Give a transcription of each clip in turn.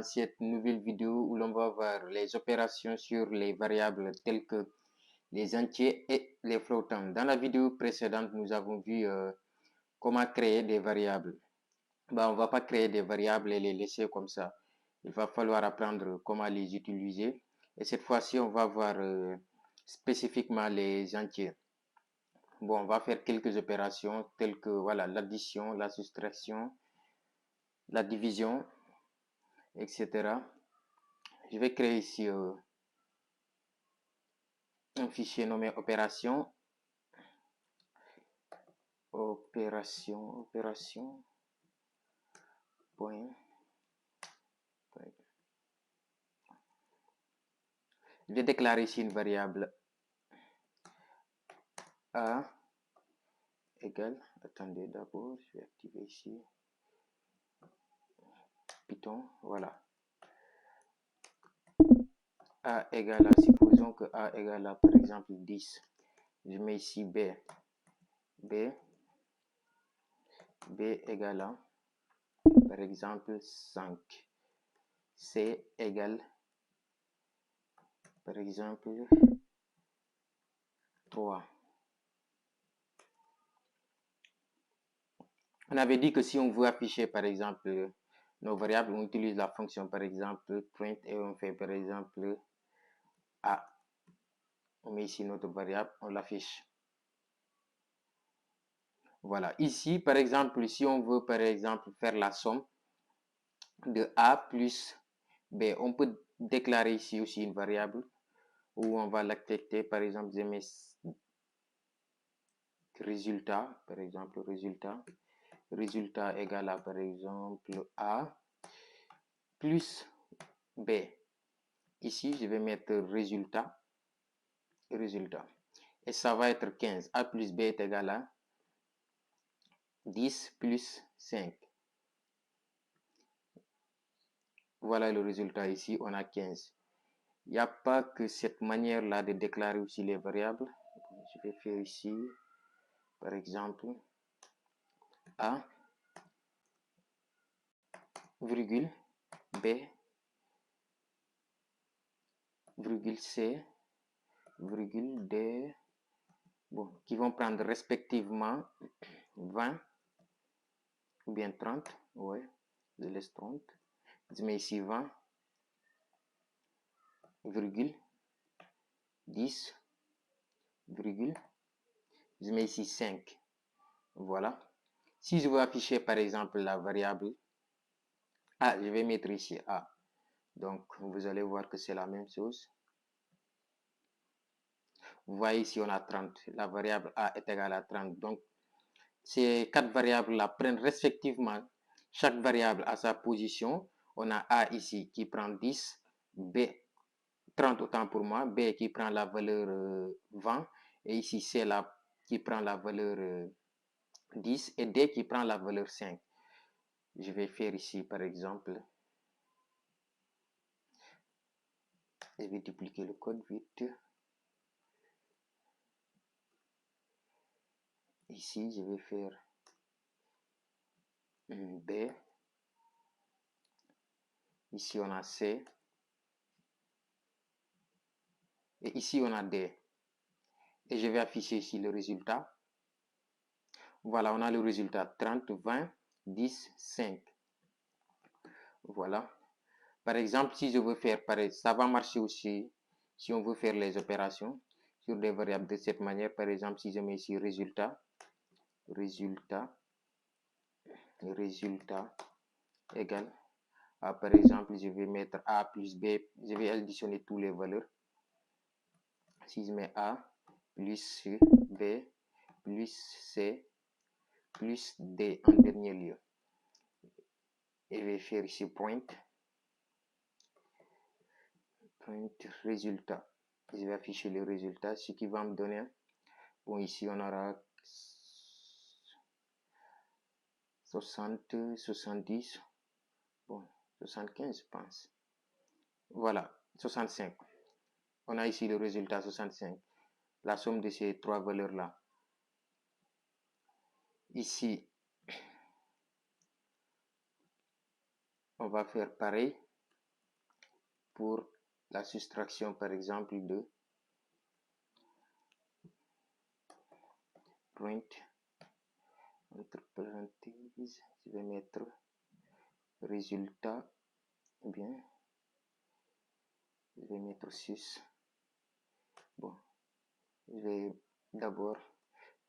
dans cette nouvelle vidéo où l'on va voir les opérations sur les variables telles que les entiers et les flottants. Dans la vidéo précédente, nous avons vu comment créer des variables. On ne va pas créer des variables et les laisser comme ça. Il va falloir apprendre comment les utiliser. Et cette fois-ci, on va voir spécifiquement les entiers. On va faire quelques opérations telles que voilà, l'addition, la soustraction, la division, etc. Je vais créer ici un fichier nommé opération. Opération. Point. Je vais déclarer ici une variable A égale, attendez d'abord, je vais activer ici Python, voilà. A égale à, supposons que A égale à par exemple 10. Je mets ici B égale à par exemple 5. C égale par exemple 3. On avait dit que si on veut afficher par exemple nos variables, on utilise la fonction par exemple print et on fait par exemple A. On met ici notre variable, on l'affiche. Voilà. Ici, par exemple, si on veut par exemple faire la somme de A plus B, on peut déclarer ici aussi une variable où on va l'affecter, par exemple, je mets résultat, par exemple, résultat égale à, par exemple, A plus B. Ici, je vais mettre résultat. Et ça va être 15. A plus B est égal à 10 plus 5. Voilà le résultat ici, on a 15. Il n'y a pas que cette manière-là de déclarer aussi les variables. Je vais faire ici, par exemple, A, virgule, B, virgule C, virgule D, qui vont prendre respectivement 20 ou bien 30. Ouais, je laisse 30. Je mets ici 20, virgule, 10, virgule, je mets ici 5. Voilà. Si je veux afficher par exemple la variable A, je vais mettre ici A. Donc, vous allez voir que c'est la même chose. Vous voyez ici, on a 30. La variable A est égale à 30. Donc, ces quatre variables-là prennent respectivement chaque variable à sa position. On a A ici qui prend 10, B 30 autant pour moi, B qui prend la valeur 20, et ici C là qui prend la valeur 10, et D qui prend la valeur 5. Je vais faire ici par exemple, je vais dupliquer le code vite. Ici, je vais faire B. Ici, on a C. Et ici, on a D. Et je vais afficher ici le résultat. Voilà, on a le résultat 30, 20, 10, 5. Voilà. Par exemple, si je veux faire pareil, ça va marcher aussi si on veut faire les opérations sur des variables de cette manière. Par exemple, si je mets ici résultat égale à, par exemple, je vais mettre A plus B, je vais additionner tous les valeurs. Si je mets A plus B plus C plus D en dernier lieu, et je vais faire ici point résultat. Je vais afficher le résultat, ce qui va me donner, bon, ici on aura 60, 70, bon, 75 je pense. Voilà, 65. On a ici le résultat 65, la somme de ces trois valeurs là. Ici, on va faire pareil. pour la soustraction par exemple de print entre parenthèses, je vais mettre résultat, ou bien je vais mettre sus. Bon, je vais d'abord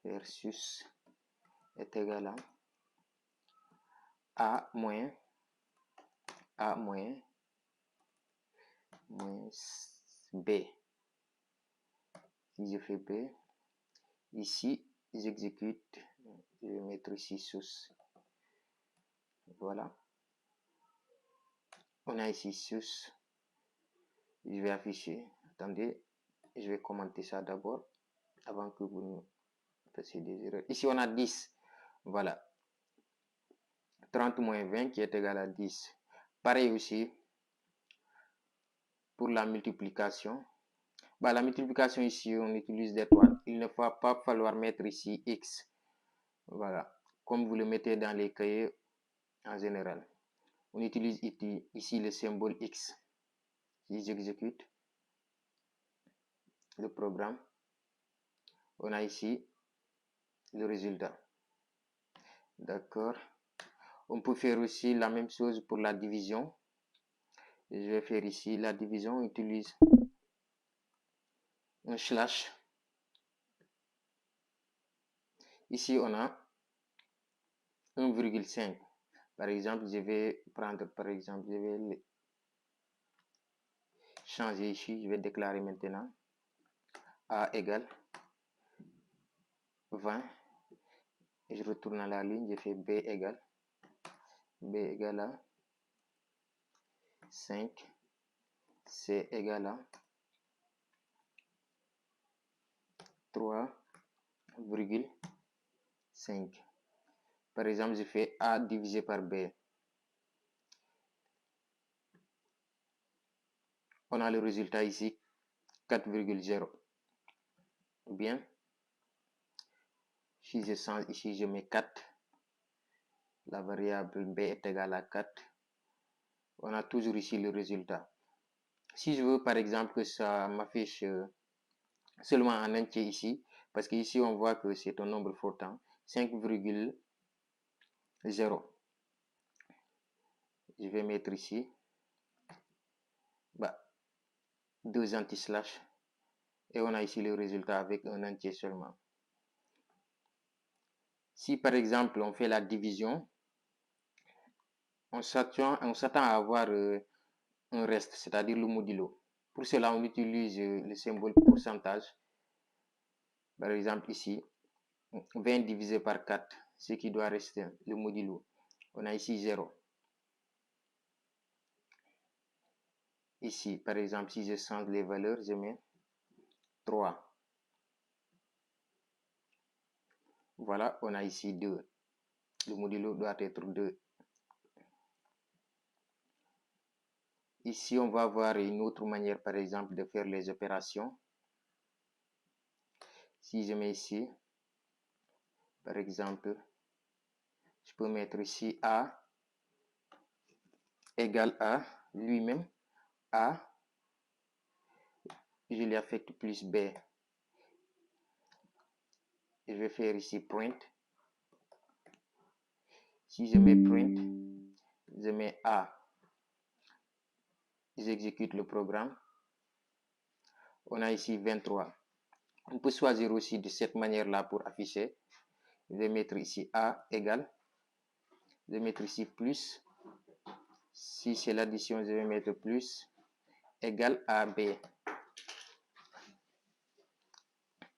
faire sus est égal à a moins b. Si je fais b, ici j'exécute, je vais mettre ici sus. Voilà, on a ici sus. Je vais afficher, attendez, je vais commenter ça d'abord avant que vous ne fassiez des erreurs. Ici on a 10, voilà, 30 moins 20 qui est égal à 10. Pareil aussi pour la multiplication. Bah, la multiplication ici on utilise d'étoiles, il ne va pas falloir mettre ici x, voilà, comme vous le mettez dans les cahiers en général. On utilise ici le symbole x. Si j'exécute le programme, on a ici le résultat. D'accord. On peut faire aussi la même chose pour la division. Je vais faire ici la division. On utilise un slash. Ici, on a 1,5. Par exemple, je vais prendre, je vais changer ici. Je vais déclarer maintenant A égale 20. Et je retourne à la ligne. Je fais B égale à 5. C égale à 3,5. Par exemple, je fais A divisé par B. On a le résultat ici, 4,0. Bien. Si je change ici, je mets 4. La variable B est égale à 4. On a toujours ici le résultat. Si je veux, par exemple, que ça m'affiche seulement en entier ici, parce qu'ici, on voit que c'est un nombre flottant, 5,0. Je vais mettre ici 2 anti-slash et on a ici le résultat avec un entier seulement. Si par exemple on fait la division, on s'attend à avoir un reste, c'est-à-dire le modulo. Pour cela, on utilise le symbole pourcentage. Par exemple ici, 20 divisé par 4, ce qui doit rester, le modulo. On a ici 0. Ici, par exemple, si je change les valeurs, je mets 3. Voilà, on a ici 2. Le modulo doit être 2. Ici, on va voir une autre manière, par exemple, de faire les opérations. Si je mets ici, par exemple, je peux mettre ici A égale à lui-même A, je lui affecte plus B. Je vais faire ici print. Si je mets print, je mets A. J'exécute le programme. On a ici 23. On peut choisir aussi de cette manière-là pour afficher. Je vais mettre ici A égale. Je vais mettre ici plus. Si c'est l'addition, je vais mettre plus égale à B.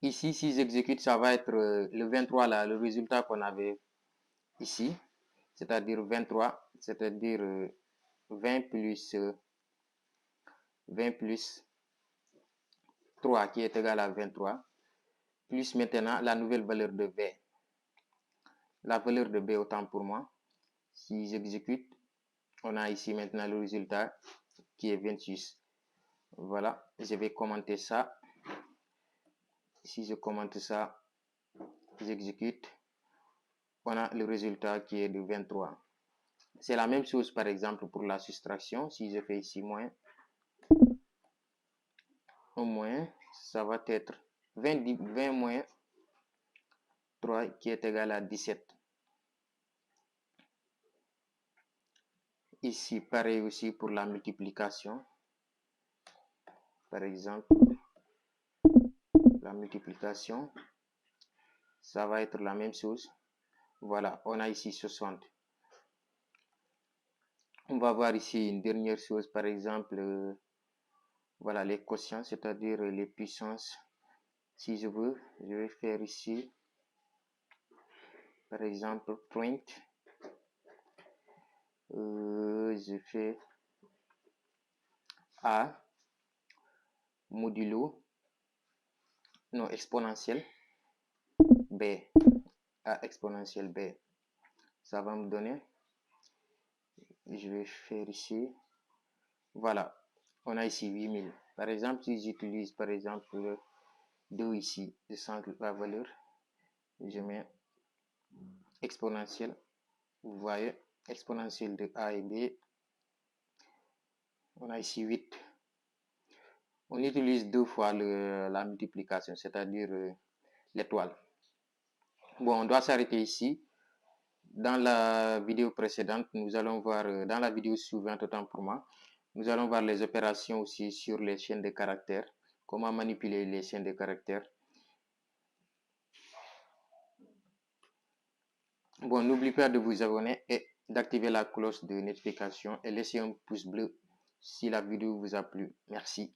Ici, si j'exécute, ça va être le 23 là, le résultat qu'on avait ici, c'est-à-dire 23, c'est-à-dire 20 plus 3 qui est égal à 23, plus maintenant la nouvelle valeur de B. La valeur de B autant pour moi. Si j'exécute, on a ici maintenant le résultat qui est 26. Voilà, je vais commenter ça. Si je commente ça, j'exécute, on a le résultat qui est de 23. C'est la même chose par exemple pour la soustraction. Si je fais ici moins, au moins, ça va être 20 moins 3 qui est égal à 17. Ici, pareil aussi pour la multiplication. Par exemple, la multiplication, ça va être la même chose. Voilà, on a ici 60. On va voir ici une dernière chose, par exemple, voilà les quotients, c'est-à-dire les puissances. Si je veux, je vais faire ici, par exemple, print. Je fais A modulo, non, exponentielle B, A exponentielle B. Ça va me donner, je vais faire ici, voilà, on a ici 8000. Par exemple, si j'utilise par exemple 2 ici, je sens la valeur, je mets exponentielle, vous voyez, exponentielle de A et B, on a ici 8. On utilise deux fois la multiplication, c'est-à-dire l'étoile. Bon, on doit s'arrêter ici. Dans la vidéo précédente, nous allons voir, dans la vidéo suivante, autant pour moi, nous allons voir les opérations aussi sur les chaînes de caractères, comment manipuler les chaînes de caractères. Bon, n'oubliez pas de vous abonner et d'activer la cloche de notification et laisser un pouce bleu si la vidéo vous a plu. Merci.